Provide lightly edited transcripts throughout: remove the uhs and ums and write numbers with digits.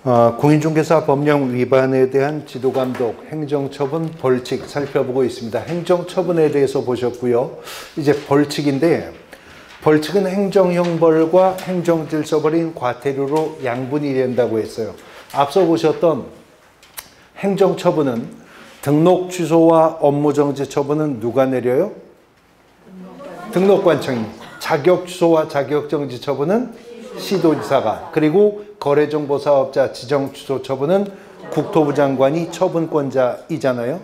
공인중개사 법령 위반에 대한 지도감독, 행정처분, 벌칙 살펴보고 있습니다. 행정처분에 대해서 보셨고요. 이제 벌칙인데, 벌칙은 행정형벌과 행정질서벌인 과태료로 양분이 된다고 했어요. 앞서 보셨던 행정처분은 등록 취소와 업무정지 처분은 누가 내려요? 등록관청이. 자격 취소와 자격정지 처분은 시도지사가, 그리고 거래정보사업자 지정취소 처분은 국토부 장관이 처분권자이잖아요.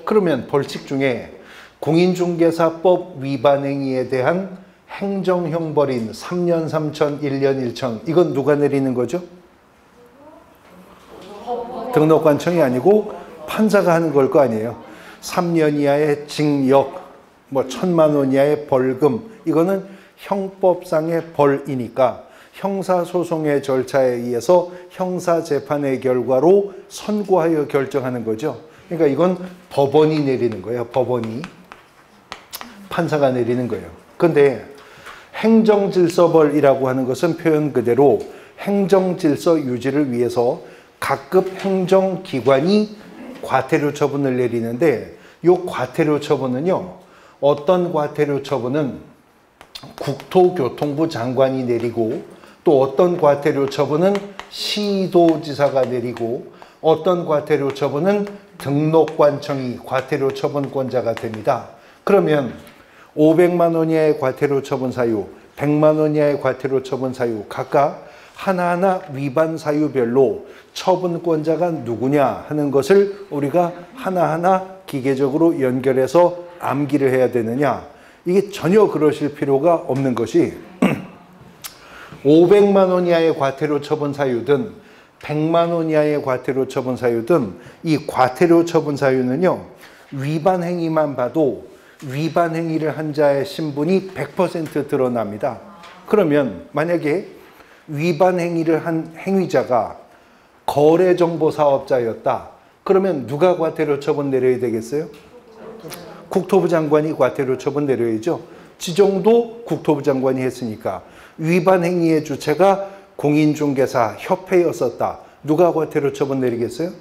그러면 벌칙 중에 공인중개사법 위반 행위에 대한 행정형벌인 3년 3천, 1년 1천, 이건 누가 내리는 거죠? 등록관청이 아니고 판사가 하는 걸 거 아니에요. 3년 이하의 징역, 1,000만 원 이하의 벌금, 이거는 형법상의 벌이니까 형사소송의 절차에 의해서 형사재판의 결과로 선고하여 결정하는 거죠. 그러니까 이건 법원이 내리는 거예요. 법원이. 판사가 내리는 거예요. 그런데 행정질서벌이라고 하는 것은 표현 그대로 행정질서 유지를 위해서 각급 행정기관이 과태료 처분을 내리는데, 이 과태료 처분은요, 어떤 과태료 처분은 국토교통부 장관이 내리고, 또 어떤 과태료 처분은 시도지사가 내리고, 어떤 과태료 처분은 등록관청이 과태료 처분권자가 됩니다. 그러면 500만 원 이하의 과태료 처분 사유, 100만 원 이하의 과태료 처분 사유, 각각 하나하나 위반 사유별로 처분권자가 누구냐 하는 것을 우리가 하나하나 기계적으로 연결해서 암기를 해야 되느냐? 이게 전혀 그러실 필요가 없는 것이 500만 원 이하의 과태료 처분 사유든 100만 원 이하의 과태료 처분 사유든 이 과태료 처분 사유는요, 위반 행위만 봐도 위반 행위를 한 자의 신분이 100% 드러납니다. 그러면 만약에 위반 행위를 한 행위자가 거래정보사업자였다. 그러면 누가 과태료 처분 내려야 되겠어요? 국토부 장관이 과태료 처분 내려야죠. 지정도 국토부 장관이 했으니까. 위반 행위의 주체가 공인중개사 협회였었다. 누가 과태료 처분 내리겠어요?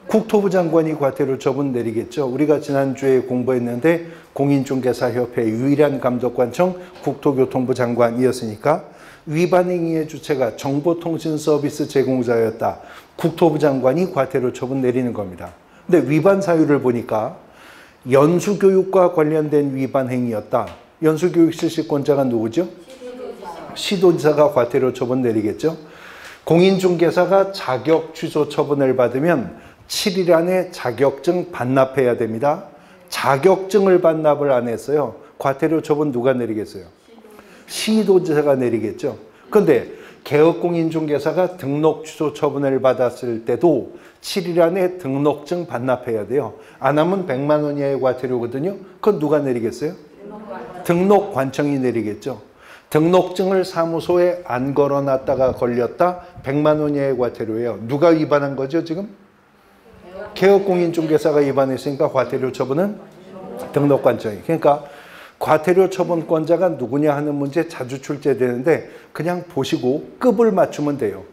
국토부 장관이 과태료 처분 내리겠죠. 우리가 지난주에 공부했는데 공인중개사협회 유일한 감독관청 국토교통부 장관이었으니까 위반 행위의 주체가 정보통신서비스 제공자였다. 국토부 장관이 과태료 처분 내리는 겁니다. 근데 위반 사유를 보니까 연수교육과 관련된 위반 행위였다. 연수교육 실시권자가 누구죠? 시도지사가 과태료 처분 내리겠죠. 공인중개사가 자격 취소 처분을 받으면 7일 안에 자격증 반납해야 됩니다. 자격증을 반납을 안 했어요. 과태료 처분 누가 내리겠어요? 시도지사가 내리겠죠. 그런데 개업공인중개사가 등록 취소 처분을 받았을 때도 7일 안에 등록증 반납해야 돼요. 안 하면 100만 원 이하의 과태료거든요. 그건 누가 내리겠어요? 등록관청이 내리겠죠. 등록증을 사무소에 안 걸어놨다가 걸렸다, 100만 원 이하의 과태료예요. 누가 위반한 거죠, 지금? 개업공인중개사가 위반했으니까 과태료 처분은 등록관청이. 그러니까 과태료 처분권자가 누구냐 하는 문제 자주 출제되는데 그냥 보시고 급을 맞추면 돼요.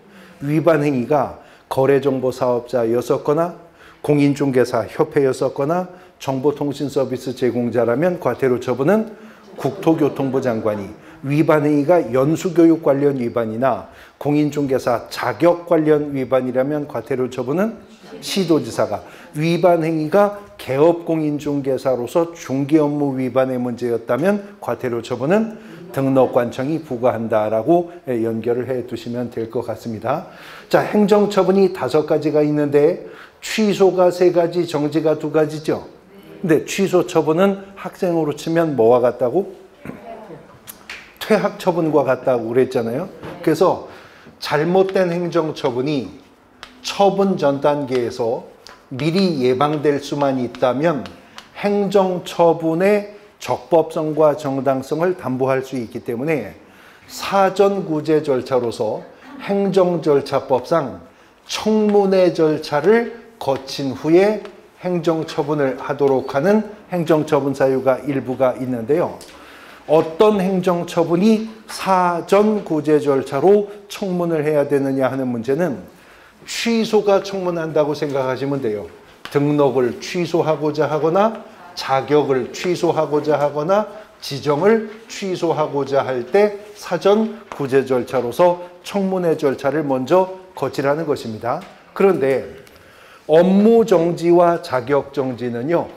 위반 행위가 거래정보사업자였었거나 공인중개사 협회였었거나 정보통신서비스 제공자라면 과태료 처분은 국토교통부 장관이, 위반 행위가 연수교육 관련 위반이나 공인중개사 자격 관련 위반이라면 과태료 처분은 시도지사가, 위반 행위가 개업공인중개사로서 중개업무 위반의 문제였다면 과태료 처분은 등록관청이 부과한다라고 연결을 해 두시면 될 것 같습니다. 자, 행정처분이 5가지가 있는데 취소가 3가지, 정지가 2가지죠. 근데 취소 처분은 학생으로 치면 뭐와 같다고? 퇴학 처분과 같다고 그랬잖아요. 그래서 잘못된 행정처분이 처분 전 단계에서 미리 예방될 수만 있다면 행정처분의 적법성과 정당성을 담보할 수 있기 때문에 사전구제 절차로서 행정절차법상 청문회 절차를 거친 후에 행정처분을 하도록 하는 행정처분 사유가 일부가 있는데요. 어떤 행정처분이 사전구제 절차로 청문을 해야 되느냐 하는 문제는 취소가 청문한다고 생각하시면 돼요. 등록을 취소하고자 하거나 자격을 취소하고자 하거나 지정을 취소하고자 할 때 사전 구제 절차로서 청문회 절차를 먼저 거치라는 것입니다. 그런데 업무 정지와 자격 정지는요,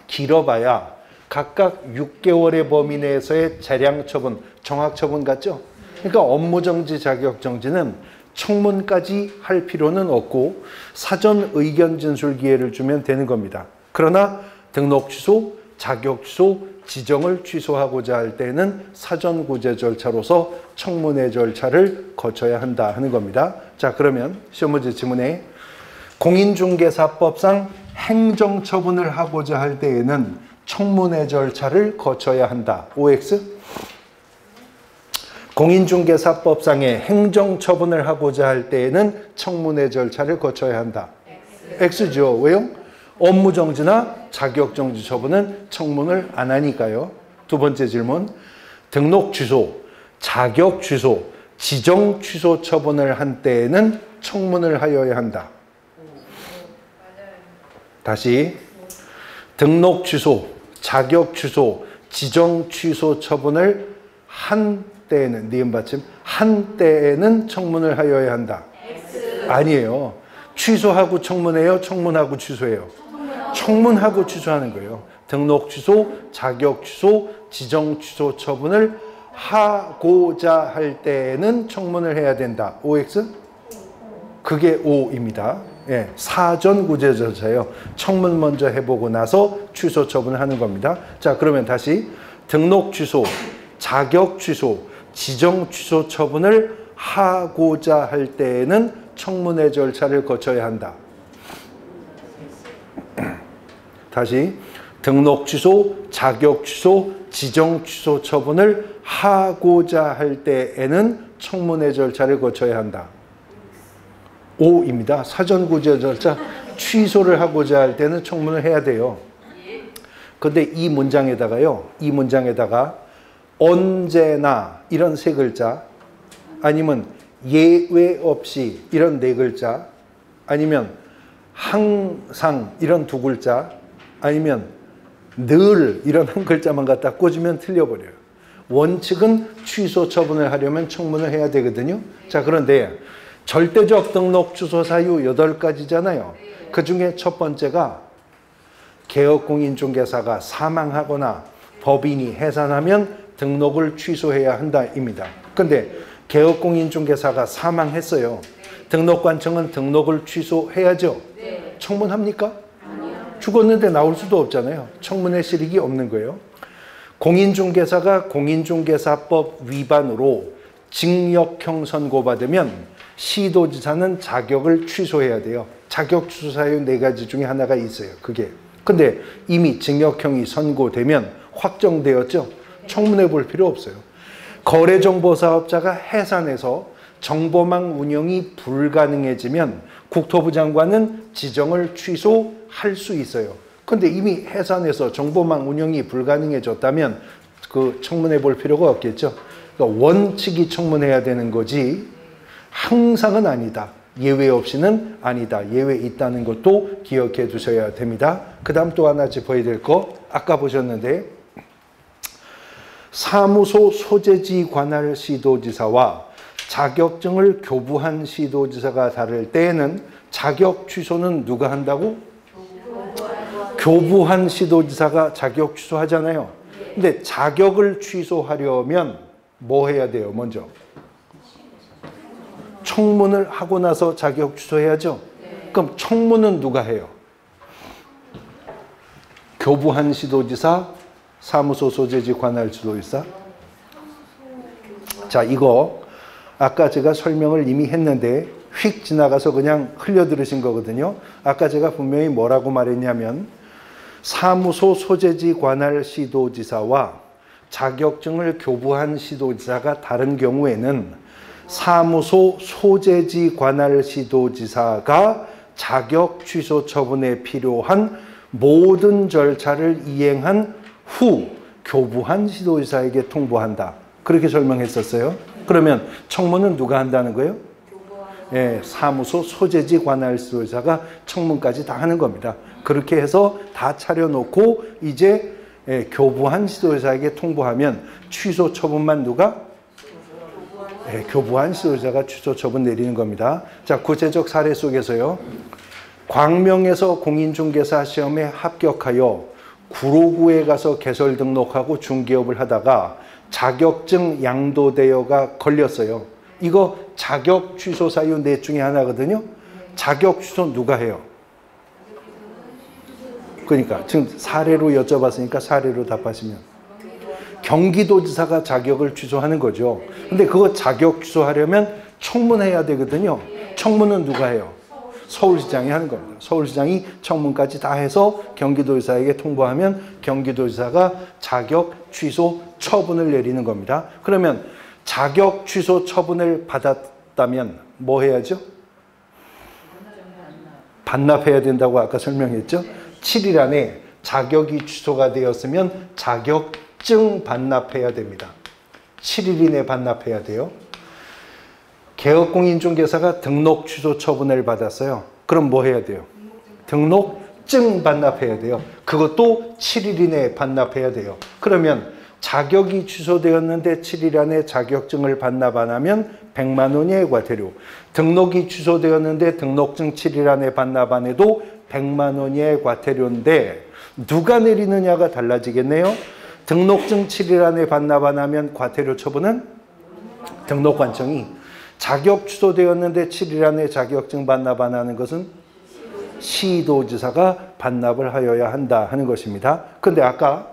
길어봐야 각각 6개월의 범위 내에서의 재량 처분, 정학 처분 같죠? 그러니까 업무 정지, 자격 정지는 청문까지 할 필요는 없고 사전 의견 진술 기회를 주면 되는 겁니다. 그러나 등록 취소, 자격 취소, 지정을 취소하고자 할 때는 사전 구제 절차로서 청문회 절차를 거쳐야 한다 하는 겁니다. 자, 그러면 시험 문제 지문에 공인중개사법상 행정처분을 하고자 할 때에는 청문회 절차를 거쳐야 한다. OX? 공인중개사법상의 행정처분을 하고자 할 때에는 청문회 절차를 거쳐야 한다. X죠. 왜요? 업무정지나 자격정지 처분은 청문을 안 하니까요. 두 번째 질문. 등록 취소, 자격 취소, 지정 취소 처분을 한 때에는 청문을 하여야 한다. 다시. 등록 취소, 자격 취소, 지정 취소 처분을 한 때에는, 니은 받침, 한 때에는 청문을 하여야 한다. 아니에요. 취소하고 청문해요? 청문하고 취소해요? 청문하고 취소하는 거예요. 등록 취소, 자격 취소, 지정 취소 처분을 하고자 할 때에는 청문을 해야 된다. OX? 그게 O입니다. 예, 사전 구제 절차예요. 청문 먼저 해보고 나서 취소 처분을 하는 겁니다. 자, 그러면 다시 등록 취소, 자격 취소, 지정 취소 처분을 하고자 할 때에는 청문회 절차를 거쳐야 한다. 다시 등록 취소, 자격 취소, 지정 취소 처분을 하고자 할 때에는 청문회 절차를 거쳐야 한다. O입니다. 사전 구제 절차 취소를 하고자 할 때는 청문을 해야 돼요. 근데 이 문장에다가요, 이 문장에다가 언제나 이런 세 글자, 아니면 예외 없이 이런 네 글자, 아니면 항상 이런 두 글자, 아니면 늘 이런 한 글자만 갖다 꽂으면 틀려버려요. 원칙은 취소 처분을 하려면 청문을 해야 되거든요. 자, 그런데 절대적 등록 취소 사유 8가지잖아요. 그 중에 첫 번째가 개업공인중개사가 사망하거나 법인이 해산하면 등록을 취소해야 한다입니다. 근데 개업공인중개사가 사망했어요. 등록관청은 등록을 취소해야죠. 청문합니까? 죽었는데 나올 수도 없잖아요. 청문회 실익이 없는 거예요. 공인중개사가 공인중개사법 위반으로 징역형 선고받으면 시도지사는 자격을 취소해야 돼요. 자격 취소 사유 4가지 중에 하나가 있어요. 그게. 근데 이미 징역형이 선고되면 확정되었죠. 청문해 볼 필요 없어요. 거래정보사업자가 해산해서 정보망 운영이 불가능해지면 국토부 장관은 지정을 취소할 수 있어요. 근데 이미 해산해서 정보망 운영이 불가능해졌다면 그 청문해 볼 필요가 없겠죠. 그러니까 원칙이 청문해야 되는 거지 항상은 아니다. 예외 없이는 아니다. 예외 있다는 것도 기억해 두셔야 됩니다. 그 다음 또 하나 짚어야 될 거 아까 보셨는데 사무소 소재지 관할 시도지사와 자격증을 교부한 시도지사가 다를 때에는 자격 취소는 누가 한다고? 교부한 시도지사가 자격 취소하잖아요. 근데 자격을 취소하려면 뭐 해야 돼요? 먼저 청문을 하고 나서 자격 취소해야죠. 그럼 청문은 누가 해요? 교부한 시도지사, 사무소 소재지 관할 시도지사. 자, 이거 아까 제가 설명을 이미 했는데 휙 지나가서 그냥 흘려 들으신 거거든요. 아까 제가 분명히 뭐라고 말했냐면 사무소 소재지 관할 시도지사와 자격증을 교부한 시도지사가 다른 경우에는 사무소 소재지 관할 시도지사가 자격 취소 처분에 필요한 모든 절차를 이행한 후 교부한 시도지사에게 통보한다. 그렇게 설명했었어요. 그러면 청문은 누가 한다는 거예요? 사무소 소재지 관할 지도자가 청문까지 다 하는 겁니다. 그렇게 해서 다 차려놓고 이제 교부한 지도자에게 통보하면 취소 처분만 누가? 교부한 지도자가 취소 처분 내리는 겁니다. 자, 구체적 사례 속에서요. 광명에서 공인중개사 시험에 합격하여 구로구에 가서 개설 등록하고 중개업을 하다가 자격증 양도대여가 걸렸어요. 이거 자격 취소 사유 넷 중에 하나거든요. 자격 취소 누가 해요? 그러니까 지금 사례로 여쭤봤으니까 사례로 답하시면 경기도지사가 자격을 취소하는 거죠. 근데 그거 자격 취소하려면 청문해야 되거든요. 청문은 누가 해요? 서울시장이 하는 겁니다. 서울시장이 청문까지 다 해서 경기도지사에게 통보하면 경기도지사가 자격 취소 처분을 내리는 겁니다. 그러면 자격 취소 처분을 받았다면 뭐 해야죠? 반납해야 된다고 아까 설명했죠? 7일 안에 자격이 취소가 되었으면 자격증 반납해야 됩니다. 7일 이내 반납해야 돼요. 개업공인중개사가 등록 취소 처분을 받았어요. 그럼 뭐 해야 돼요? 등록증 반납해야 돼요. 그것도 7일 이내에 반납해야 돼요. 그러면 자격이 취소되었는데 7일 안에 자격증을 반납 안 하면 100만 원 이하의 과태료. 등록이 취소되었는데 등록증 7일 안에 반납 안 해도 100만 원 이하의 과태료인데 누가 내리느냐가 달라지겠네요. 등록증 7일 안에 반납 안 하면 과태료 처분은 등록관청이, 자격 취소되었는데 7일 안에 자격증 반납 안 하는 것은 시도지사가 반납을 하여야 한다 하는 것입니다. 근데 아까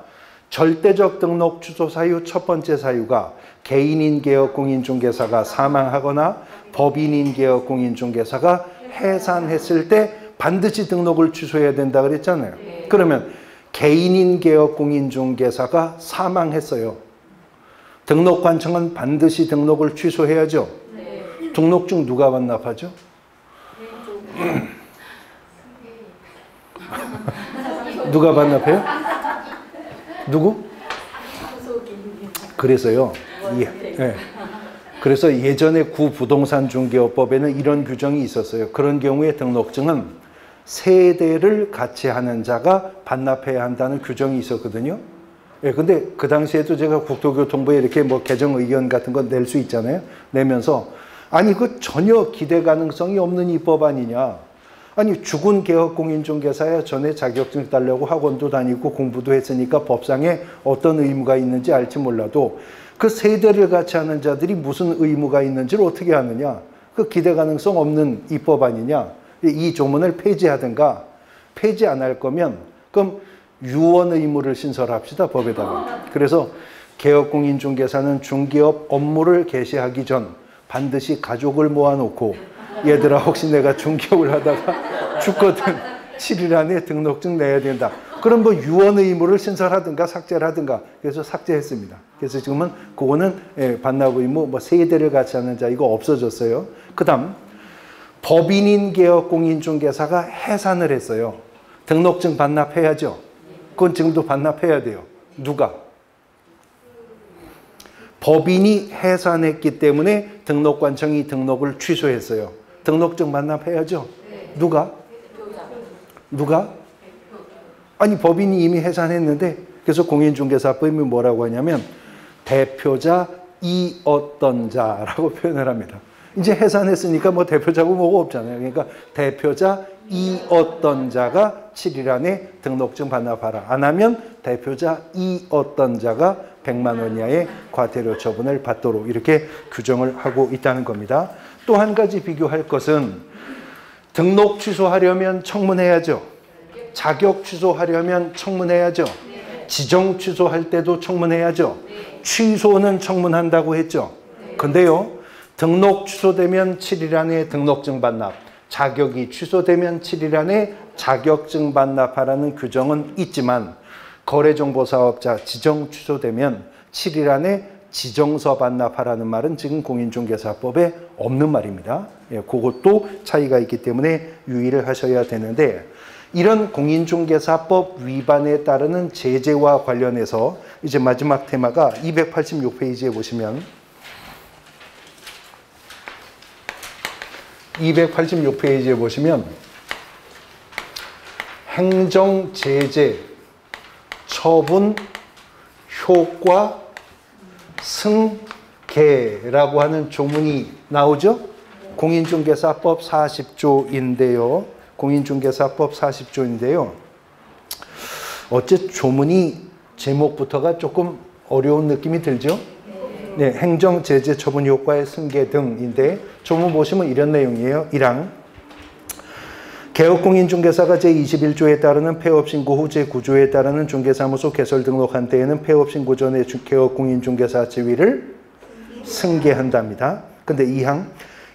절대적 등록 취소 사유 첫 번째 사유가 개인인 개업공인중개사가 사망하거나 법인인 개업공인중개사가 해산했을 때 반드시 등록을 취소해야 된다 그랬잖아요. 그러면 개인인 개업공인중개사가 사망했어요. 등록관청은 반드시 등록을 취소해야죠. 등록증 누가 반납하죠? 누가 반납해요? 누구? 그래서요. 그래서 예전에 구부동산중개업법에는 이런 규정이 있었어요. 그런 경우에 등록증은 세 대를 같이 하는 자가 반납해야 한다는 규정이 있었거든요. 근데 그 당시에도 제가 국토교통부에 이렇게 뭐 개정 의견 같은 거 낼 수 있잖아요. 내면서 아니 그 전혀 기대 가능성이 없는 입법 아니냐. 아니 죽은 개업공인중개사야 전에 자격증 따려고 학원도 다니고 공부도 했으니까 법상에 어떤 의무가 있는지 알지 몰라도 그 세 대를 같이 하는 자들이 무슨 의무가 있는지를 어떻게 아느냐. 그 기대 가능성 없는 입법 아니냐. 이 조문을 폐지하든가 폐지 안 할 거면 그럼 유언 의무를 신설합시다 법에다가. 그래서 개업공인중개사는 중개업 업무를 개시하기 전 반드시 가족을 모아놓고 얘들아 혹시 내가 중개업을 하다가 죽거든 7일 안에 등록증 내야 된다. 그럼 뭐 유언 의무를 신설하든가 삭제를 하든가. 그래서 삭제했습니다. 그래서 지금은 그거는 반납 의무 뭐 세 대를 같이 하는 자 이거 없어졌어요. 그 다음 법인인 개업공인중개사가 해산을 했어요. 등록증 반납해야죠. 그건 지금도 반납해야 돼요. 누가? 법인이 해산했기 때문에 등록관청이 등록을 취소했어요. 등록증 반납해야죠. 누가? 누가? 아니 법인이 이미 해산했는데 그래서 공인중개사법이 뭐라고 하냐면 대표자 이 어떤 자라고 표현을 합니다. 이제 해산했으니까 뭐 대표자고 뭐가 없잖아요. 그러니까 대표자 이 어떤 자가 7일 안에 등록증 반납하라. 안 하면 대표자 이 어떤 자가 100만 원 이하의 과태료 처분을 받도록 이렇게 규정을 하고 있다는 겁니다. 또 한 가지 비교할 것은 등록 취소하려면 청문해야죠. 자격 취소하려면 청문해야죠. 지정 취소할 때도 청문해야죠. 취소는 청문한다고 했죠. 근데요. 등록 취소되면 7일 안에 등록증 반납, 자격이 취소되면 7일 안에 자격증 반납하라는 규정은 있지만 거래정보사업자 지정 취소되면 7일 안에 지정서 반납하라는 말은 지금 공인중개사법에 없는 말입니다. 그것도 차이가 있기 때문에 유의를 하셔야 되는데 이런 공인중개사법 위반에 따르는 제재와 관련해서 이제 마지막 테마가 286페이지에 보시면 286페이지에 보시면 행정 제재 처분 효과 승계라고 하는 조문이 나오죠. 공인중개사법 40조인데요. 공인중개사법 40조인데요. 어째 조문이 제목부터가 조금 어려운 느낌이 들죠? 네, 행정 제재 처분 효과의 승계 등인데 조문 보시면 이런 내용이에요. 1항 개업공인중개사가 제21조에 따르는 폐업신고 후 제9조에 따르는 중개사무소 개설 등록한 때에는 폐업신고 전에 개업공인중개사 지위를 승계한답니다. 근데 2항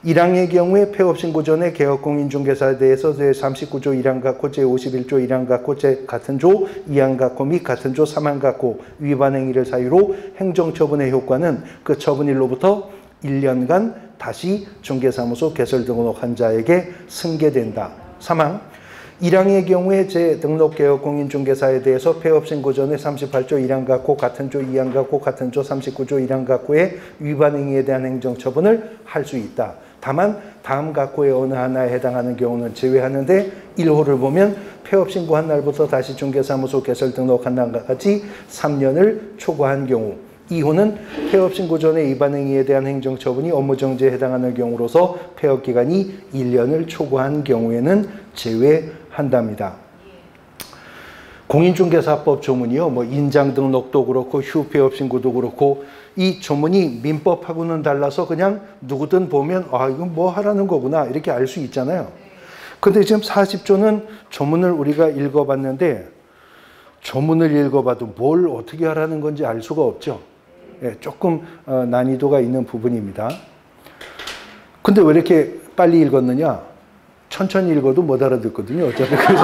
1항의 경우에 폐업신고 전에 개업공인중개사에 대해서 제39조 1항 갖고 제51조 1항 갖고 같은 조 2항 갖고 및 같은 조 3항 갖고 위반 행위를 사유로 행정처분의 효과는 그 처분일로부터 1년간 다시 중개사무소 개설 등록한 자에게 승계된다. 3항 1항의 경우에 재등록개업공인중개사에 대해서 폐업신고 전에 38조 1항 갖고 같은 조 2항 갖고 같은 조 39조 1항 갖고의 위반 행위에 대한 행정처분을 할 수 있다. 다만 다음 각호의 어느 하나에 해당하는 경우는 제외하는데 1호를 보면 폐업신고한 날부터 다시 중개사무소 개설 등록한 날까지 3년을 초과한 경우 2호는 폐업신고 전에 위반 행위에 대한 행정처분이 업무정지에 해당하는 경우로서 폐업기간이 1년을 초과한 경우에는 제외한답니다. 공인중개사법 조문이요. 뭐 인장등록도 그렇고 휴폐업신고도 그렇고 이 조문이 민법하고는 달라서 그냥 누구든 보면 아 이건 뭐 하라는 거구나 이렇게 알 수 있잖아요. 근데 지금 40조는 조문을 우리가 읽어봤는데 조문을 읽어봐도 뭘 어떻게 하라는 건지 알 수가 없죠. 예, 조금 난이도가 있는 부분입니다. 근데 왜 이렇게 빨리 읽었느냐? 천천히 읽어도 못 알아듣거든요. 어차피 그래서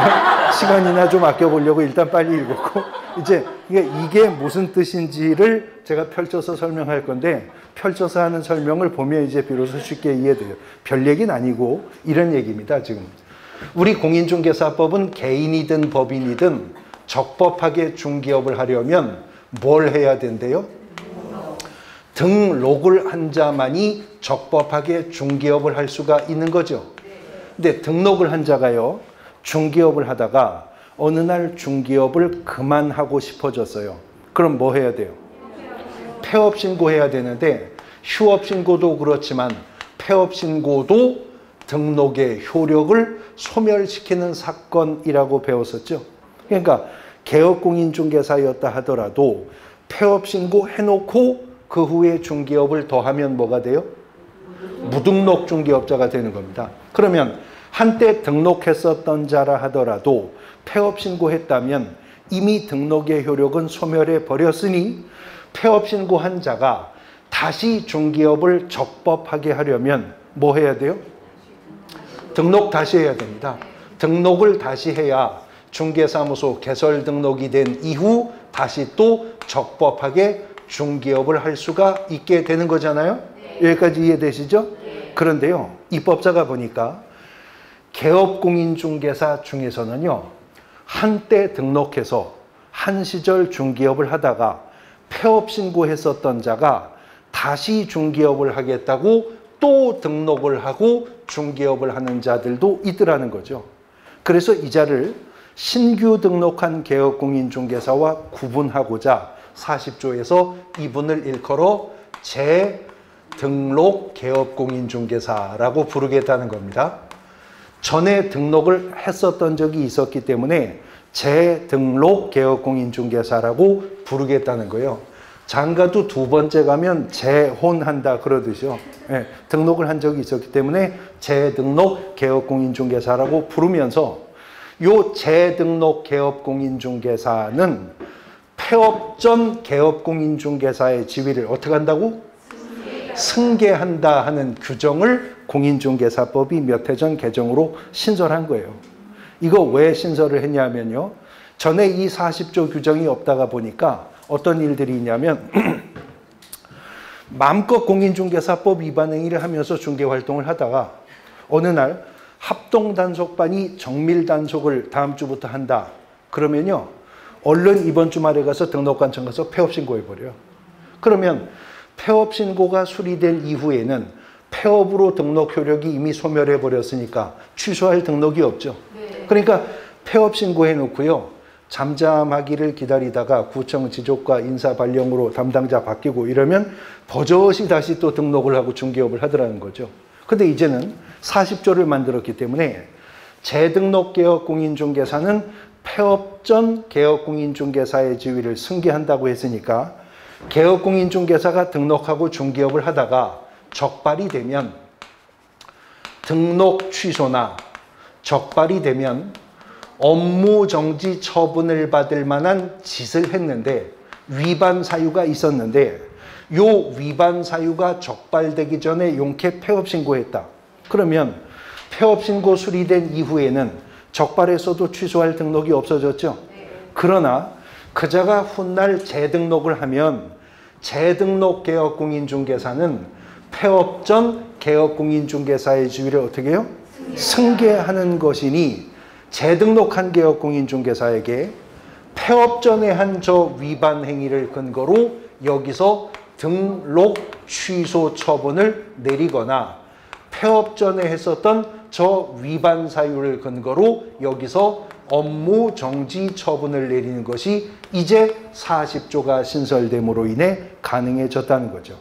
시간이나 좀 아껴보려고 일단 빨리 읽었고 이제 이게 무슨 뜻인지를 제가 펼쳐서 설명할 건데 펼쳐서 하는 설명을 보면 이제 비로소 쉽게 이해돼요. 별 얘기는 아니고 이런 얘기입니다. 지금 우리 공인중개사법은 개인이든 법인이든 적법하게 중개업을 하려면 뭘 해야 된대요? 등록을 한 자만이 적법하게 중개업을 할 수가 있는 거죠. 근데 등록을 한 자가요, 중개업을 하다가 어느 날 중개업을 그만하고 싶어졌어요. 그럼 뭐 해야 돼요? 폐업신고해야 되는데 휴업신고도 그렇지만 폐업신고도 등록의 효력을 소멸시키는 사건이라고 배웠었죠. 그러니까 개업공인중개사였다 하더라도 폐업신고 해놓고 그 후에 중개업을 더하면 뭐가 돼요? 무등록 중개업자가 되는 겁니다. 그러면 한때 등록했었던 자라 하더라도 폐업신고했다면 이미 등록의 효력은 소멸해 버렸으니 폐업신고한 자가 다시 중개업을 적법하게 하려면 뭐 해야 돼요? 등록 다시 해야 됩니다. 등록을 다시 해야 중개사무소 개설 등록이 된 이후 다시 또 적법하게 중개업을 할 수가 있게 되는 거잖아요. 여기까지 이해되시죠? 그런데요, 입법자가 보니까 개업공인중개사 중에서는요, 한때 등록해서 한 시절 중개업을 하다가 폐업신고했었던 자가 다시 중개업을 하겠다고 또 등록을 하고 중개업을 하는 자들도 있더라는 거죠. 그래서 이 자를 신규 등록한 개업공인중개사와 구분하고자 40조에서 이분을 일컬어 재등록 개업공인중개사라고 부르겠다는 겁니다. 전에 등록을 했었던 적이 있었기 때문에 재등록 개업공인중개사라고 부르겠다는 거예요. 장가도 두 번째 가면 재혼한다 그러듯이요. 네, 등록을 한 적이 있었기 때문에 재등록 개업공인중개사라고 부르면서 요 재등록 개업공인중개사는 폐업 전 개업공인중개사의 지위를 어떻게 한다고? 승계한다 하는 규정을 공인중개사법이 몇 해 전 개정으로 신설한 거예요. 이거 왜 신설을 했냐면요. 전에 이 40조 규정이 없다가 보니까 어떤 일들이 있냐면 마음껏 공인중개사법 위반 행위를 하면서 중개활동을 하다가 어느 날 합동단속반이 정밀단속을 다음 주부터 한다. 그러면요. 얼른 이번 주말에 가서 등록관청 가서 폐업신고해버려요. 그러면 폐업신고가 수리된 이후에는 폐업으로 등록 효력이 이미 소멸해 버렸으니까 취소할 등록이 없죠. 그러니까 폐업 신고해 놓고요. 잠잠하기를 기다리다가 구청 지적과 인사 발령으로 담당자 바뀌고 이러면 버젓이 다시 또 등록을 하고 중개업을 하더라는 거죠. 근데 이제는 40조를 만들었기 때문에 재등록 개업 공인중개사는 폐업 전 개업 공인중개사의 지위를 승계한다고 했으니까 개업 공인중개사가 등록하고 중개업을 하다가 적발이 되면 등록 취소나 적발이 되면 업무 정지 처분을 받을 만한 짓을 했는데 위반 사유가 있었는데 요 위반 사유가 적발되기 전에 용케 폐업 신고했다. 그러면 폐업 신고 수리된 이후에는 적발했어도 취소할 등록이 없어졌죠. 그러나 그자가 훗날 재등록을 하면 재등록 개업공인중개사는 폐업 전 개업공인중개사의 지위를 어떻게 해요? 승계하는 것이니 재등록한 개업공인중개사에게 폐업 전에 한 저 위반 행위를 근거로 여기서 등록 취소 처분을 내리거나 폐업 전에 했었던 저 위반 사유를 근거로 여기서 업무 정지 처분을 내리는 것이 이제 40조가 신설됨으로 인해 가능해졌다는 거죠.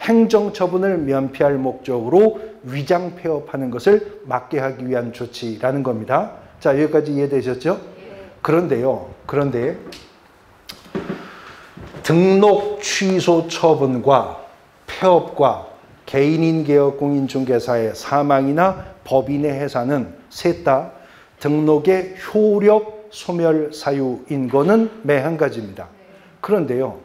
행정처분을 면피할 목적으로 위장 폐업하는 것을 막게 하기 위한 조치라는 겁니다. 자, 여기까지 이해되셨죠? 그런데 등록 취소 처분과 폐업과 개인인 개업 공인중개사의 사망이나 법인의 해산은 셋 다 등록의 효력 소멸 사유인 거는 매 한 가지입니다. 그런데요,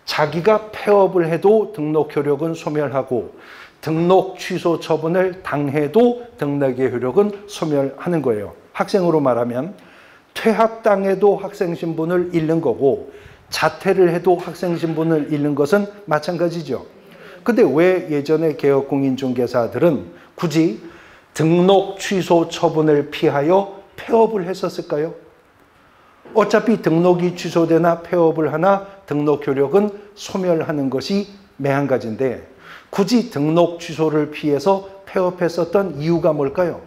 자기가 폐업을 해도 등록 효력은 소멸하고 등록 취소 처분을 당해도 등록의 효력은 소멸하는 거예요. 학생으로 말하면 퇴학당해도 학생 신분을 잃는 거고 자퇴를 해도 학생 신분을 잃는 것은 마찬가지죠. 근데 왜 예전에 개업공인중개사들은 굳이 등록 취소 처분을 피하여 폐업을 했었을까요? 어차피 등록이 취소되나 폐업을 하나 등록 효력은 소멸하는 것이 매한 가지인데 굳이 등록 취소를 피해서 폐업했었던 이유가 뭘까요?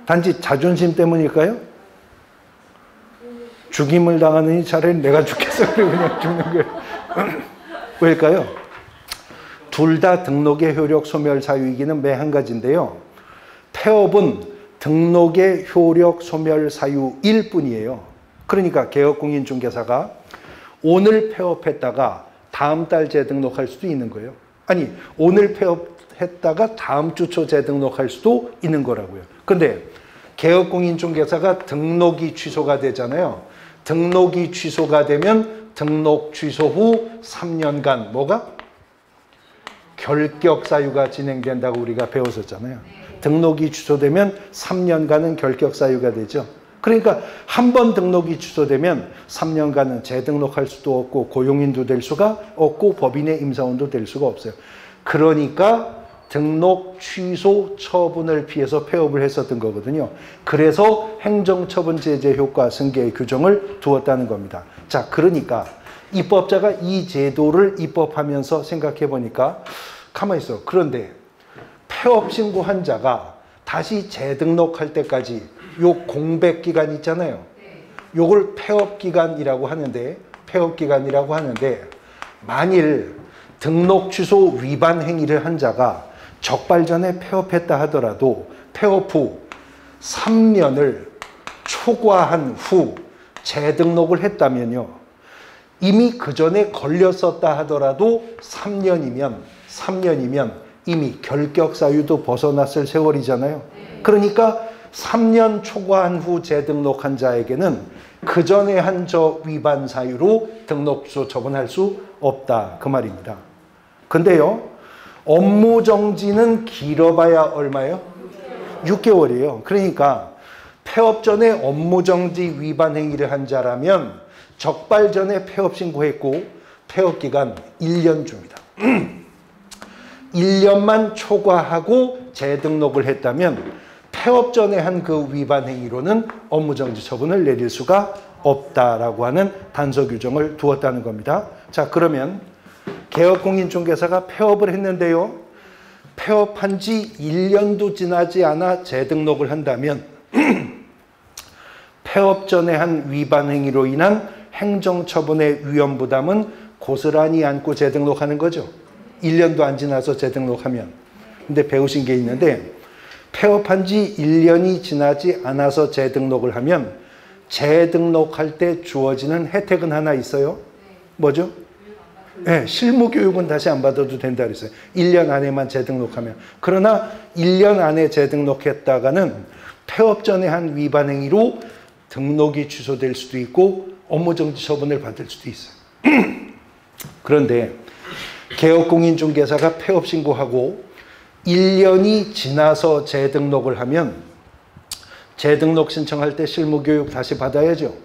단지 자존심 때문일까요? 죽임을 당하느니 차라리 내가 죽겠어 그냥 죽는 거예요. 왜일까요? 둘 다 등록의 효력 소멸 사유이기는 매 한 가지인데요. 폐업은 등록의 효력 소멸 사유일 뿐이에요. 그러니까 개업공인중개사가 오늘 폐업했다가 다음 달 재등록할 수도 있는 거예요. 아니, 오늘 폐업했다가 다음 주 초 재등록할 수도 있는 거라고요. 근데 개업공인중개사가 등록이 취소가 되잖아요. 등록이 취소가 되면 등록 취소 후 3년간 뭐가? 결격 사유가 진행된다고 우리가 배웠었잖아요. 등록이 취소되면 3년간은 결격 사유가 되죠. 그러니까 한 번 등록이 취소되면 3년간은 재등록할 수도 없고 고용인도 될 수가 없고 법인의 임사원도 될 수가 없어요. 그러니까 등록 취소 처분을 피해서 폐업을 했었던 거거든요. 그래서 행정처분 제재 효과 승계의 규정을 두었다는 겁니다. 자, 그러니까 입법자가 이 제도를 입법하면서 생각해 보니까 가만히 있어. 그런데 폐업 신고한 자가 다시 재등록할 때까지 요 공백 기간 있잖아요. 요걸 폐업 기간이라고 하는데 만일 등록 취소 위반 행위를 한 자가 적발 전에 폐업했다 하더라도 폐업 후 3년을 초과한 후 재등록을 했다면요. 이미 그 전에 걸렸었다 하더라도 3년이면 이미 결격 사유도 벗어났을 세월이잖아요. 그러니까 3년 초과한 후 재등록한 자에게는 그 전에 한 저 위반 사유로 등록 취소 처분할 수 없다. 그 말입니다. 근데요, 업무 정지는 길어봐야 얼마예요? 6개월이에요. 그러니까 폐업 전에 업무 정지 위반 행위를 한 자라면 적발 전에 폐업 신고했고 폐업 기간 1년 줍니다. 1년만 초과하고 재등록을 했다면 폐업 전에 한 그 위반 행위로는 업무정지 처분을 내릴 수가 없다라고 하는 단서 규정을 두었다는 겁니다. 자, 그러면 개업공인중개사가 폐업을 했는데요. 폐업한 지 1년도 지나지 않아 재등록을 한다면 폐업 전에 한 위반 행위로 인한 행정처분의 위험부담은 고스란히 안고 재등록하는 거죠. 1년도 안 지나서 재등록하면. 근데 배우신 게 있는데 폐업한 지 1년이 지나지 않아서 재등록을 하면 재등록할 때 주어지는 혜택은 하나 있어요. 뭐죠? 네, 실무교육은 다시 안 받아도 된다 그랬어요. 1년 안에만 재등록하면. 그러나 1년 안에 재등록했다가는 폐업 전에 한 위반 행위로 등록이 취소될 수도 있고 업무정지 처분을 받을 수도 있어요. 그런데 개업공인중개사가 폐업 신고하고 1년이 지나서 재등록을 하면 재등록 신청할 때 실무교육 다시 받아야죠.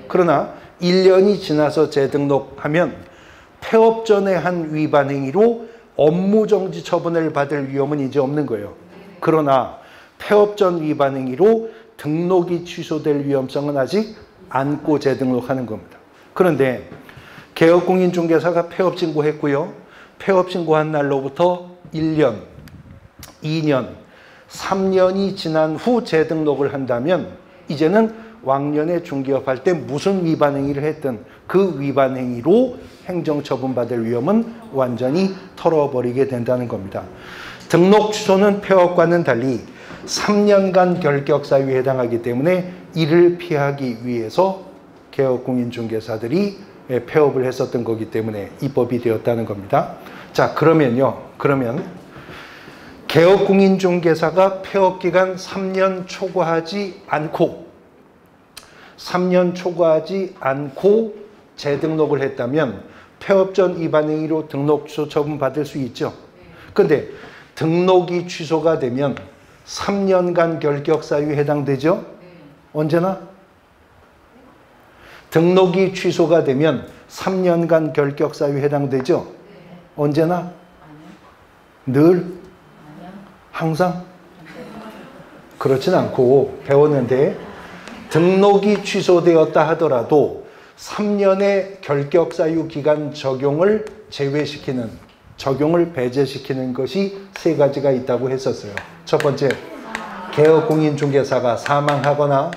그러나 1년이 지나서 재등록하면 폐업 전에 한 위반 행위로 업무정지 처분을 받을 위험은 이제 없는 거예요. 그러나 폐업 전 위반 행위로 등록이 취소될 위험성은 아직 안고 재등록하는 겁니다. 그런데 개업공인중개사가 폐업 신고했고요. 폐업 신고한 날로부터 1년, 2년, 3년이 지난 후 재등록을 한다면 이제는 왕년에 중개업할 때 무슨 위반 행위를 했든 그 위반 행위로 행정처분 받을 위험은 완전히 털어버리게 된다는 겁니다. 등록 취소는 폐업과는 달리 3년간 결격 사유에 해당하기 때문에 이를 피하기 위해서 개업공인중개사들이 폐업을 했었던 거기 때문에 입법이 되었다는 겁니다. 자, 그러면 개업공인중개사가 폐업기간 3년 초과하지 않고 재등록을 했다면 폐업 전 위반 행위로 등록 취소 처분 받을 수 있죠. 그런데 등록이 취소가 되면 3년간 결격 사유에 해당되죠. 언제나 등록이 취소가 되면 3년간 결격 사유에 해당되죠. 언제나 늘 항상 그렇진 않고 배웠는데 등록이 취소되었다 하더라도 3년의 결격 사유 기간 적용을 배제시키는 것이 세 가지가 있다고 했었어요. 첫 번째, 개업공인중개사가 사망하거나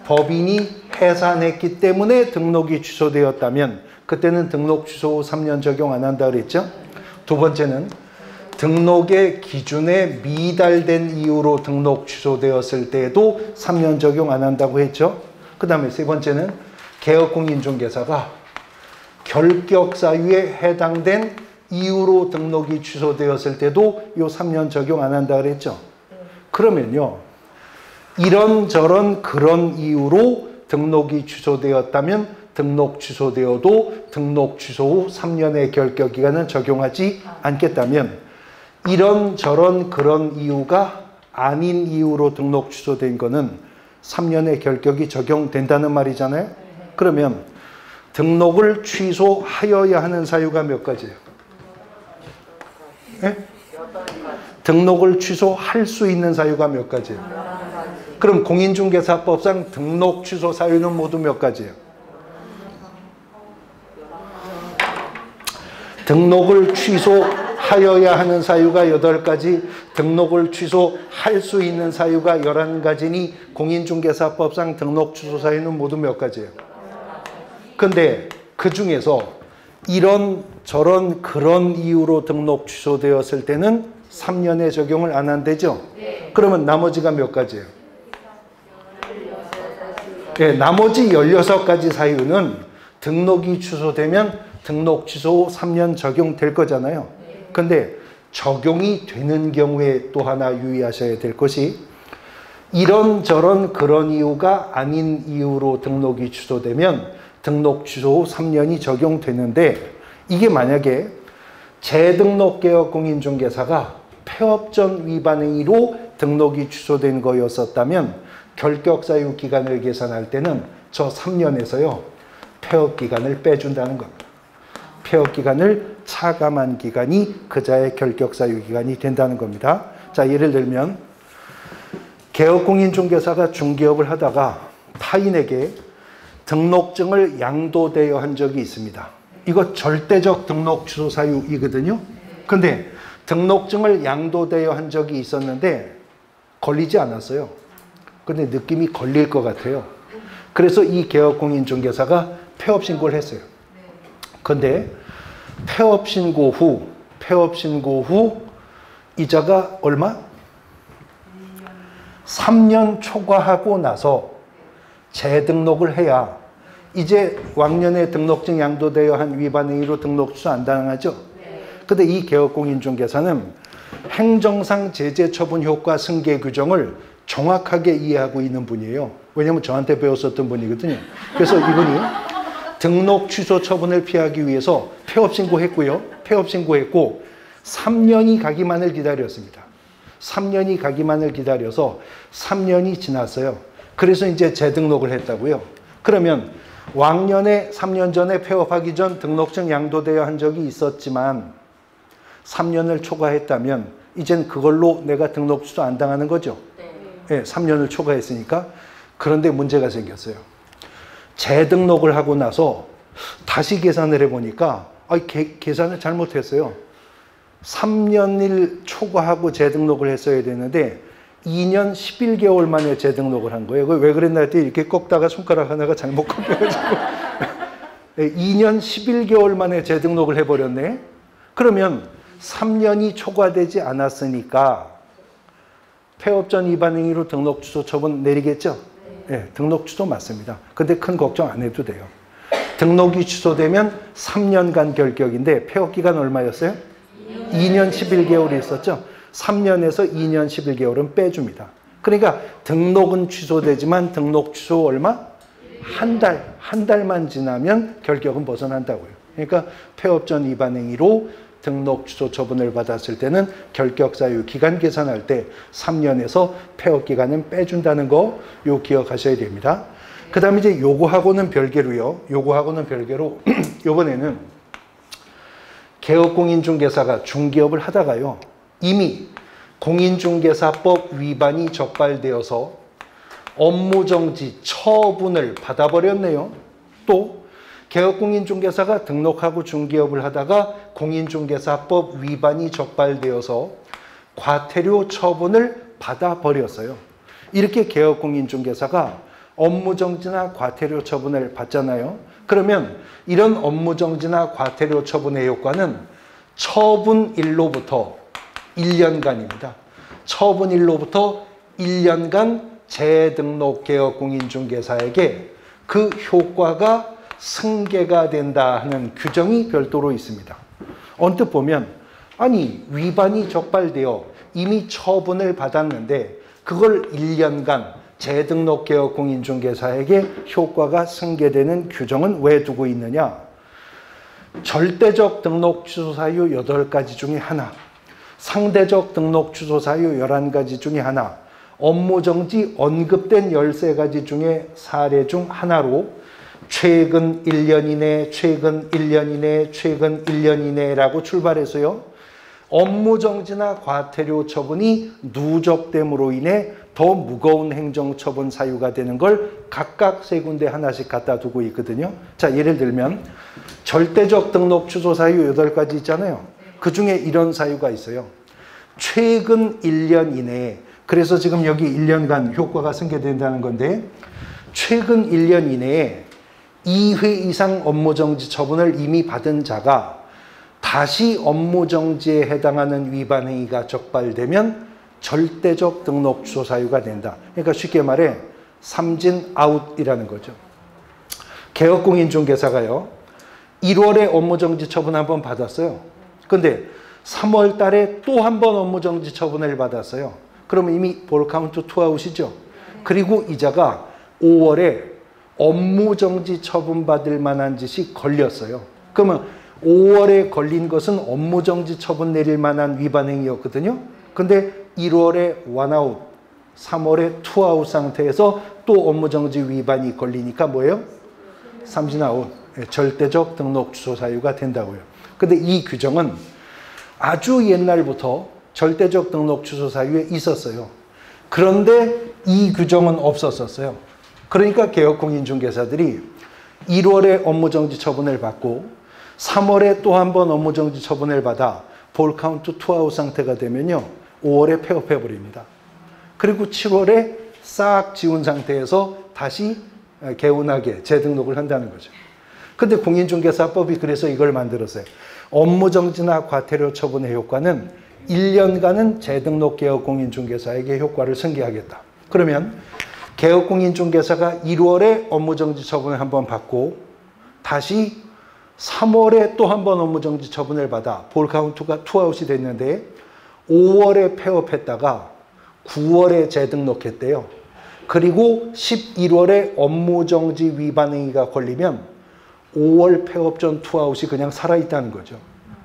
법인이 해산했기 때문에 등록이 취소되었다면 그때는 등록 취소 후 3년 적용 안 한다 그랬죠. 두 번째는 등록의 기준에 미달된 이유로 등록 취소되었을 때에도 3년 적용 안 한다고 했죠. 그 다음에 세 번째는 개업공인중개사가 결격 사유에 해당된 이유로 등록이 취소되었을 때도 이 3년 적용 안 한다 그랬죠. 그러면요, 이런저런 그런 이유로 등록이 취소되었다면 등록 취소되어도 등록 취소 후 3년의 결격 기간은 적용하지 않겠다면 이런저런 그런 이유가 아닌 이유로 등록 취소된 거는 3년의 결격이 적용된다는 말이잖아요. 그러면 등록을 취소하여야 하는 사유가 몇 가지예요? 네? 등록을 취소할 수 있는 사유가 몇 가지예요? 그럼 공인중개사법상 등록 취소 사유는 모두 몇 가지예요? 등록을 취소하여야 하는 사유가 8가지, 등록을 취소할 수 있는 사유가 11가지니 공인중개사법상 등록 취소 사유는 모두 몇 가지예요? 근데 그 중에서 이런 저런 그런 이유로 등록 취소되었을 때는 3년의 적용을 안 한대죠? 그러면 나머지가 몇 가지예요? 네, 나머지 16가지 사유는 등록이 취소되면 등록 취소 후 3년 적용될 거잖아요. 근데 적용이 되는 경우에 또 하나 유의하셔야 될 것이 이런저런 그런 이유가 아닌 이유로 등록이 취소되면 등록 취소 후 3년이 적용되는데 이게 만약에 재등록 개업 공인중개사가 폐업 전 위반 행위로 등록이 취소된 거였었다면 결격 사유 기간을 계산할 때는 저 3년에서요 폐업 기간을 빼준다는 겁니다. 폐업 기간을 차감한 기간이 그자의 결격 사유 기간이 된다는 겁니다. 자, 예를 들면 개업공인중개사가 중개업을 하다가 타인에게 등록증을 양도되어 한 적이 있습니다. 이거 절대적 등록 취소 사유이거든요. 근데 등록증을 양도되어 한 적이 있었는데 걸리지 않았어요. 근데 느낌이 걸릴 것 같아요. 그래서 이 개업공인중개사가 폐업 신고를 했어요. 근데 폐업 신고 후 이자가 얼마? 3년 초과하고 나서 재등록을 해야 이제 왕년에 등록증 양도되어 한 위반 행위로 등록 취소 안 당하죠? 근데 이 개업공인중개사는 행정상 제재 처분 효과 승계 규정을 정확하게 이해하고 있는 분이에요. 왜냐면 저한테 배웠었던 분이거든요. 그래서 이분이 등록 취소 처분을 피하기 위해서 폐업 신고했고요. 폐업 신고했고 3년이 가기만을 기다렸습니다. 3년이 가기만을 기다려서 3년이 지났어요. 그래서 이제 재등록을 했다고요. 그러면 왕년에 3년 전에 폐업하기 전 등록증 양도되어 한 적이 있었지만 3년을 초과했다면 이젠 그걸로 내가 등록 취소 안 당하는 거죠. 네, 3년을 초과했으니까. 그런데 문제가 생겼어요. 재등록을 하고 나서 다시 계산을 해보니까 계산을 잘못했어요. 3년을 초과하고 재등록을 했어야 되는데 2년 11개월 만에 재등록을 한 거예요. 왜 그랬나 했더니 이렇게 꺾다가 손가락 하나가 잘못 꺾여가지고 2년 11개월 만에 재등록을 해버렸네. 그러면 3년이 초과되지 않았으니까 폐업전 위반 행위로 등록 취소 처분 내리겠죠? 네, 등록 취소 맞습니다. 근데 큰 걱정 안 해도 돼요. 등록이 취소되면 3년간 결격인데 폐업 기간 얼마였어요? 2년 11개월이 있었죠? 3년에서 2년 11개월은 빼줍니다. 그러니까 등록은 취소되지만 등록 취소 얼마? 한 달만 지나면 결격은 벗어난다고요. 그러니까 폐업전 위반 행위로 등록 취소 처분을 받았을 때는 결격 사유 기간 계산할 때 3년에서 폐업 기간은 빼준다는 거 요 기억하셔야 됩니다. 그 다음에 이제 요거하고는 별개로요. 요거하고는 별개로 요번에는 개업공인중개사가 중개업을 하다가요. 이미 공인중개사법 위반이 적발되어서 업무정지 처분을 받아버렸네요. 또 개업공인중개사가 등록하고 중개업을 하다가 공인중개사법 위반이 적발되어서 과태료 처분을 받아버렸어요. 이렇게 개업공인중개사가 업무정지나 과태료 처분을 받잖아요. 그러면 이런 업무정지나 과태료 처분의 효과는 처분일로부터 1년간입니다. 처분일로부터 1년간 재등록 개업공인중개사에게 그 효과가 승계가 된다 하는 규정이 별도로 있습니다. 언뜻 보면 아니 위반이 적발되어 이미 처분을 받았는데 그걸 1년간 재등록 개업공인중개사에게 효과가 승계되는 규정은 왜 두고 있느냐? 절대적 등록 취소 사유 8가지 중에 하나, 상대적 등록 취소 사유 11가지 중에 하나, 업무정지 언급된 13가지 중에 사례 중 하나로 최근 1년 이내, 최근 1년 이내, 최근 1년 이내라고 출발해서요. 업무정지나 과태료 처분이 누적됨으로 인해 더 무거운 행정처분 사유가 되는 걸 각각 세 군데 하나씩 갖다 두고 있거든요. 자, 예를 들면 절대적 등록 취소 사유 8가지 있잖아요. 그 중에 이런 사유가 있어요. 최근 1년 이내에, 그래서 지금 여기 1년간 효과가 승계된다는 건데 최근 1년 이내에 2회 이상 업무정지 처분을 이미 받은 자가 다시 업무정지에 해당하는 위반 행위가 적발되면 절대적 등록 취소 사유가 된다. 그러니까 쉽게 말해 삼진 아웃이라는 거죠. 개업공인중개사가요. 1월에 업무정지 처분 한번 받았어요. 근데 3월 달에 또 한 번 업무정지 처분을 받았어요. 그러면 이미 볼 카운트 투아웃이죠. 그리고 이자가 5월에 업무정지 처분받을 만한 짓이 걸렸어요. 그러면 5월에 걸린 것은 업무정지 처분 내릴 만한 위반 행위였거든요. 근데 1월에 원아웃, 3월에 투아웃 상태에서 또 업무정지 위반이 걸리니까 뭐예요? 삼진아웃, 절대적 등록 취소 사유가 된다고요. 근데 이 규정은 아주 옛날부터 절대적 등록 취소 사유에 있었어요. 그런데 이 규정은 없었었어요. 그러니까 개업공인중개사들이 1월에 업무정지 처분을 받고 3월에 또 한 번 업무정지 처분을 받아 볼 카운트 투아웃 상태가 되면요. 5월에 폐업해버립니다. 그리고 7월에 싹 지운 상태에서 다시 개운하게 재등록을 한다는 거죠. 근데 공인중개사법이 그래서 이걸 만들었어요. 업무정지나 과태료 처분의 효과는 1년간은 재등록 개업 공인중개사에게 효과를 승계하겠다. 그러면 개업 공인중개사가 1월에 업무정지 처분을 한번 받고 다시 3월에 또 한 번 업무정지 처분을 받아 볼 카운트가 투아웃이 됐는데 5월에 폐업했다가 9월에 재등록했대요. 그리고 11월에 업무정지 위반 행위가 걸리면 5월 폐업 전 투아웃이 그냥 살아있다는 거죠.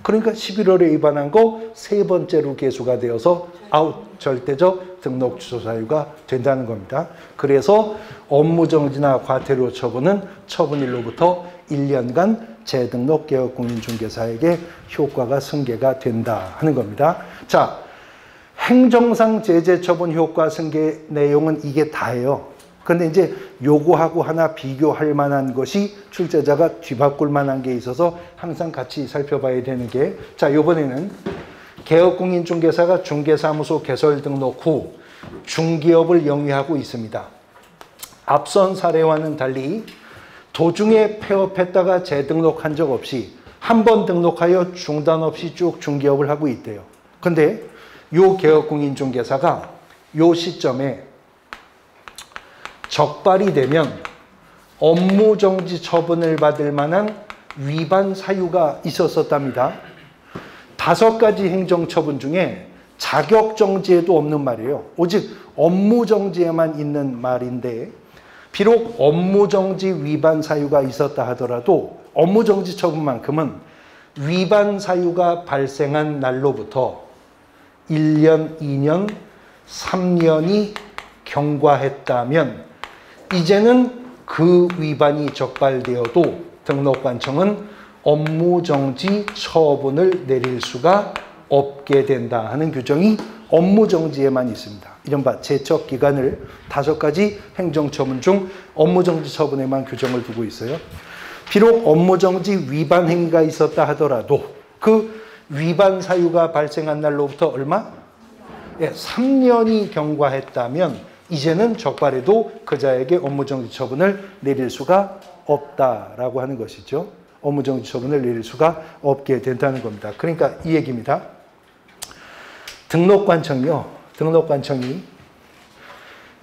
그러니까 11월에 위반한 거 세 번째로 계수가 되어서 아웃, 절대적 등록 취소 사유가 된다는 겁니다. 그래서 업무정지나 과태료 처분은 처분일로부터 1년간 재등록 개업 공인중개사에게 효과가 승계가 된다 하는 겁니다. 자, 행정상 제재 처분 효과 승계 내용은 이게 다예요. 근데 이제 요거하고 하나 비교할 만한 것이 출제자가 뒤바꿀 만한 게 있어서 항상 같이 살펴봐야 되는 게, 자, 요번에는 개업공인중개사가 중개사무소 개설 등록 후 중기업을 영위하고 있습니다. 앞선 사례와는 달리 도중에 폐업했다가 재등록한 적 없이 한 번 등록하여 중단 없이 쭉 중개업을 하고 있대요. 근데 요 개업공인중개사가 요 시점에 적발이 되면 업무정지 처분을 받을 만한 위반 사유가 있었었답니다. 5가지 행정처분 중에 자격정지에도 없는 말이에요. 오직 업무정지에만 있는 말인데, 비록 업무정지 위반 사유가 있었다 하더라도 업무정지 처분만큼은 위반 사유가 발생한 날로부터 1년, 2년, 3년이 경과했다면 이제는 그 위반이 적발되어도 등록관청은 업무정지 처분을 내릴 수가 없게 된다 하는 규정이 업무정지에만 있습니다. 이른바 제척기간을 5가지 행정처분 중 업무정지 처분에만 규정을 두고 있어요. 비록 업무정지 위반 행위가 있었다 하더라도 그 위반 사유가 발생한 날로부터 얼마? 3년이 경과했다면 이제는 적발해도 그자에게 업무정지 처분을 내릴 수가 없다라고 하는 것이죠. 업무정지 처분을 내릴 수가 없게 된다는 겁니다. 그러니까 이 얘기입니다. 등록관청이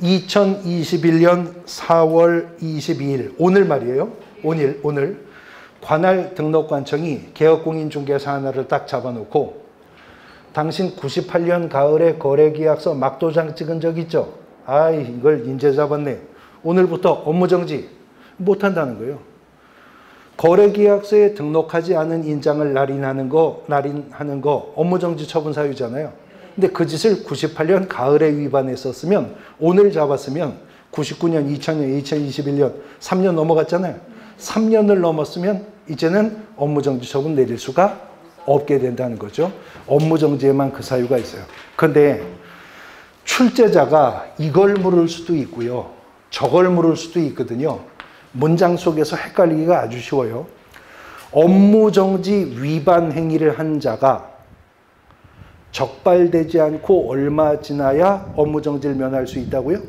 2021년 4월 22일 오늘 말이에요. 오늘 관할 등록관청이 개업공인중개사 하나를 딱 잡아놓고 당신 98년 가을에 거래계약서 막도장 찍은 적 있죠? 아이, 이걸 인제 잡았네. 오늘부터 업무정지 못한다는 거예요. 거래계약서에 등록하지 않은 인장을 날인하는 거 업무정지 처분 사유잖아요. 근데 그 짓을 98년 가을에 위반했었으면 오늘 잡았으면 99년, 2000년, 2021년 3년 넘어갔잖아요. 3년을 넘었으면 이제는 업무정지 처분 내릴 수가 없게 된다는 거죠. 업무정지에만 그 사유가 있어요. 그런데 출제자가 이걸 물을 수도 있고요. 저걸 물을 수도 있거든요. 문장 속에서 헷갈리기가 아주 쉬워요. 업무정지 위반 행위를 한 자가 적발되지 않고 얼마 지나야 업무정지를 면할 수 있다고요?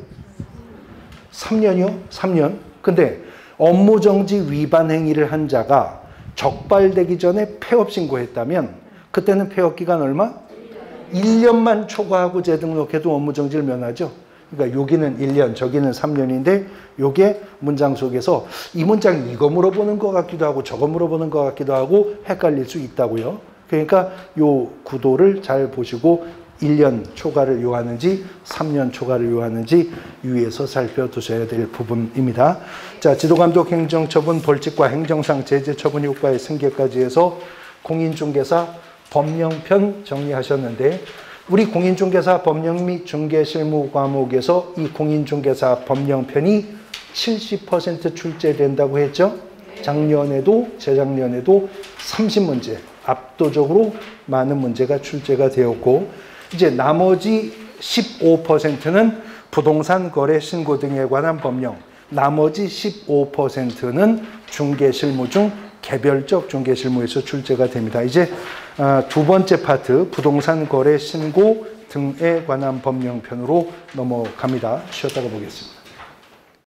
3년이요? 3년. 근데 업무정지 위반 행위를 한 자가 적발되기 전에 폐업 신고했다면 그때는 폐업 기간 얼마? 1년만 초과하고 재등록해도 업무정지를 면하죠. 그러니까 여기는 1년, 저기는 3년인데 요게 문장 속에서 이 문장이 이거 물어보는 것 같기도 하고 저거 물어보는 것 같기도 하고 헷갈릴 수 있다고요. 그러니까 요 구도를 잘 보시고 1년 초과를 요하는지 3년 초과를 요하는지 유의해서 살펴두셔야 될 부분입니다. 자, 지도감독 행정처분 벌칙과 행정상 제재처분 효과의 승계까지 해서 공인중개사 법령편 정리하셨는데 우리 공인중개사 법령 및 중개실무 과목에서 이 공인중개사 법령편이 70% 출제된다고 했죠. 작년에도 재작년에도 30문제 압도적으로 많은 문제가 출제가 되었고 이제 나머지 15%는 부동산 거래 신고 등에 관한 법령, 나머지 15%는 중개실무 중 개별적 중개실무에서 출제가 됩니다. 이제 두 번째 파트 부동산 거래 신고 등에 관한 법령편으로 넘어갑니다. 쉬었다가 보겠습니다.